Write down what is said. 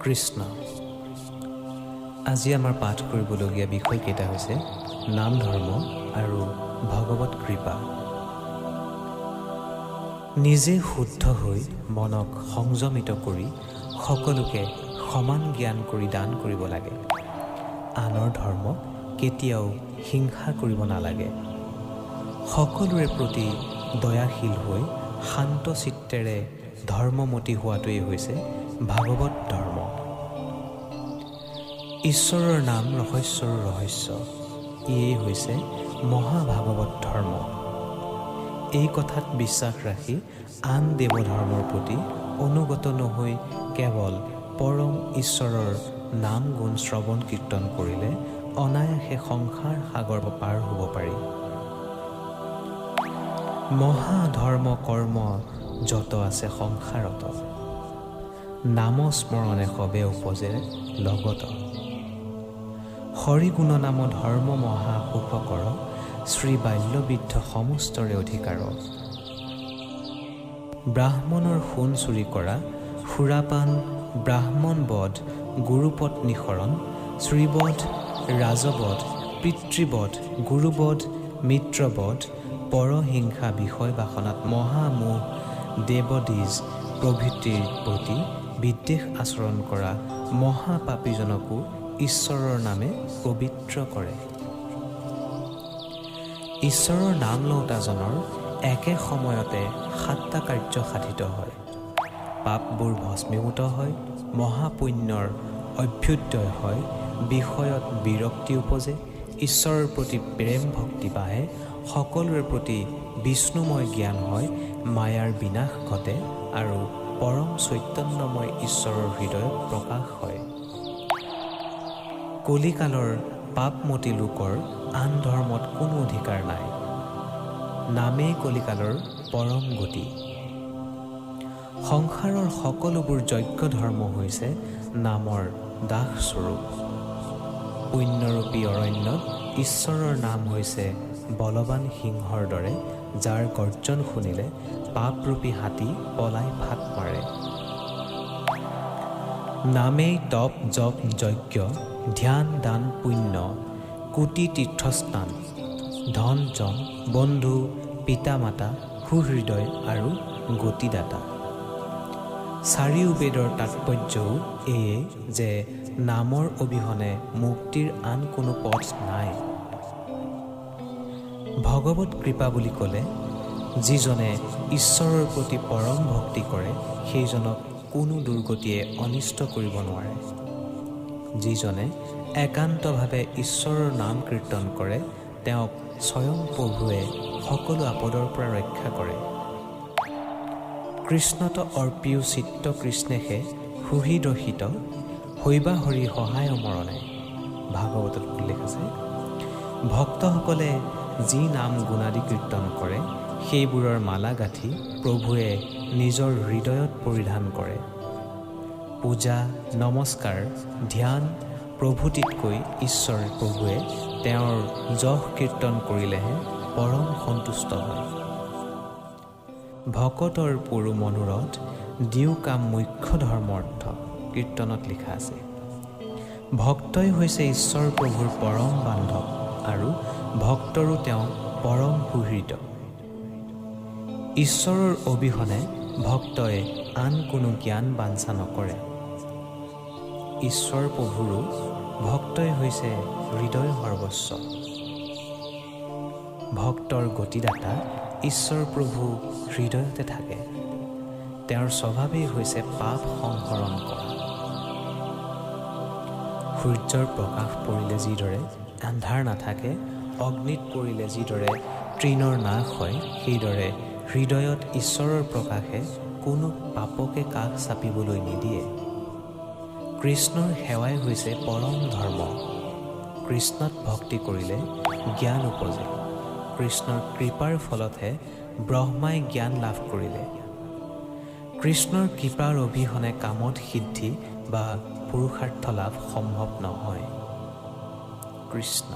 কৃষ্ণ। আজি আমাৰ পাঠ কৰিবলগীয়া বিষয়কেইটা হৈছে নাম ধৰ্ম আৰু ভগৱত কৃপা। নিজে শুদ্ধ হৈ মনক সংযমিত কৰি সকলোকে সমান জ্ঞান কৰি দান কৰিব লাগে। আনৰ ধৰ্মক কেতিয়াও হিংসা কৰিব নালাগে। সকলোৰে প্ৰতি দয়াশীল হৈ শান্ত চিত্তেৰে ধৰ্মমতী হোৱাটোৱেই হৈছে ভাগৱত ধৰ্ম। ঈশ্বৰৰ নাম ৰহস্যৰ ৰহস্য, ইয়েই হৈছে মহাভাগৱত ধৰ্ম। এই কথাত বিশ্বাস ৰাখি আন দেৱধৰ্মৰ প্ৰতি অনুগত নহৈ কেৱল পৰম ঈশ্বৰৰ নাম গুণ শ্ৰৱণ কীৰ্তন কৰিলে অনায়াসে সংসাৰ সাগৰ পাৰ হ'ব পাৰি। মহাধৰ্ম কৰ্ম যত আছে সংসাৰত, নাম স্মৰণে সবে উপজে লগত। হৰিগুণ নাম ধৰ্ম মহা সুখকৰ, শ্ৰী বাল্যবৃদ্ধ সমস্তৰে অধিকাৰ। ব্ৰাহ্মণৰ সোণ চুৰি কৰা, সুৰাপান, ব্ৰাহ্মণ বধ, গুৰুপত্নী শৰণ, শ্ৰীবধ, ৰাজবধ, পিতৃবধ, গুৰুবধ, মিত্ৰবধ, পৰহিংসা, বিষয় বাসনাত মহামোহ, দেৱদ্বিজ প্ৰভৃতিৰ প্ৰতি বিদ্বেষ আচৰণ কৰা মহাপাপীজনকো ঈশ্বৰৰ নামে পবিত্ৰ কৰে। ঈশ্বৰৰ নাম লওঁতাজনৰ একে সময়তে 7টা কাৰ্য সাধিত হয়। পাপবোৰ ভস্মীভূত হয়, মহাপুণ্যৰ অভ্যুদয় হয়, বিষয়ত বিৰক্তি উপজে, ঈশ্বৰৰ প্ৰতি প্ৰেম ভক্তি বাঢ়ে, সকলোৰে প্ৰতি বিষ্ণুময় জ্ঞান হয়, মায়াৰ বিনাশ ঘটে আৰু পৰম চৈতন্যময় ঈশ্বৰৰ হৃদয়ত প্ৰকাশ হয়। কলিকালৰ পাপমতী লোকৰ আন ধৰ্মত কোনো অধিকাৰ নাই। নামেই কলিকালৰ পৰম গতি। সংসাৰৰ সকলোবোৰ যজ্ঞ ধৰ্ম হৈছে নামৰ দাসস্বৰূপ। পুণ্যৰূপী অৰণ্যত ঈশ্বৰৰ নাম হৈছে বলৱান সিংহৰ দৰে, যাৰ গৰ্জন শুনিলে পাপৰূপী হাতী পলাই ফাট মাৰে। নামেই তপ জপ যজ্ঞ, ধ্যান দান পুণ্য, কোটি তীৰ্থস্নান, ধন জন, বন্ধু, পিতা মাতা, সুহৃদয় আৰু গতিদাতা। চাৰিও বেদৰ তাৎপৰ্যও এয়ে যে নামৰ অবিহনে মুক্তিৰ আন কোনো পথ নাই। ভগৱত কৃপা বুলি ক'লে যিজনে ঈশ্বৰৰ প্ৰতি পৰম ভক্তি কৰে সেইজনক কোনো দুৰ্গতিয়ে অনিষ্ট কৰিব নোৱাৰে। যিজনে একান্তভাৱে ঈশ্বৰৰ নাম কীৰ্তন কৰে তেওঁক স্বয়ং প্ৰভুৱে সকলো আপদৰ পৰা ৰক্ষা কৰে। কৃষ্ণত অৰ্পিও চিত্ত কৃষ্ণেশে সুহৃদৰ্শিত, হৈবা হৰি সহায় মৰণে, ভাগৱতত উল্লেখ আছে। ভক্তসকলে যি নাম গুণাদি কীৰ্তন কৰে সেইবোৰৰ মালা গাঁঠি প্ৰভুৱে নিজৰ হৃদয়ত পৰিধান কৰে। পূজা, নমস্কাৰ, ধ্যান প্ৰভূতিতকৈ ঈশ্বৰ প্ৰভুৱে তেওঁৰ যশ কীৰ্তন কৰিলেহে পৰম সন্তুষ্ট হয়। ভকতৰ পুৰু মনোৰথ, দিও কাম মুখ্য ধৰ্মৰ্থ, কীৰ্তনত লিখা আছে। ভক্তই হৈছে ঈশ্বৰ প্ৰভুৰ পৰম বান্ধৱ আৰু ভক্তৰো তেওঁ পৰম সুহৃদ। ঈশ্বৰৰ অবিহনে ভক্তই আন কোনো জ্ঞান বাঞ্ছা নকৰে। ঈশ্বৰ প্ৰভুৰো ভক্তই হৈছে হৃদয় সৰ্বস্ব। ভক্তৰ গতিদাতা ঈশ্বৰ প্ৰভু হৃদয়তে থাকে। তেওঁৰ স্বভাৱেই হৈছে পাপ সংহৰণ কৰা। সূৰ্যৰ প্ৰকাশ পৰিলে যিদৰে আন্ধাৰ নাথাকে, অগ্নিত পৰিলে যিদৰে তৃণৰ নাশ হয়, সেইদৰে হৃদয়ত ঈশ্বৰৰ প্ৰকাশে কোনো পাপকে কাষ চাপিবলৈ নিদিয়ে। কৃষ্ণৰ সেৱাই হৈছে পৰম ধৰ্ম। কৃষ্ণত ভক্তি কৰিলে জ্ঞান উপজে। কৃষ্ণৰ কৃপাৰ ফলতহে ব্ৰহ্মাই জ্ঞান লাভ কৰিলে। কৃষ্ণৰ কৃপাৰ অবিহনে কামত সিদ্ধি বা পুৰুষাৰ্থ লাভ সম্ভৱ নহয়। কৃষ্ণ।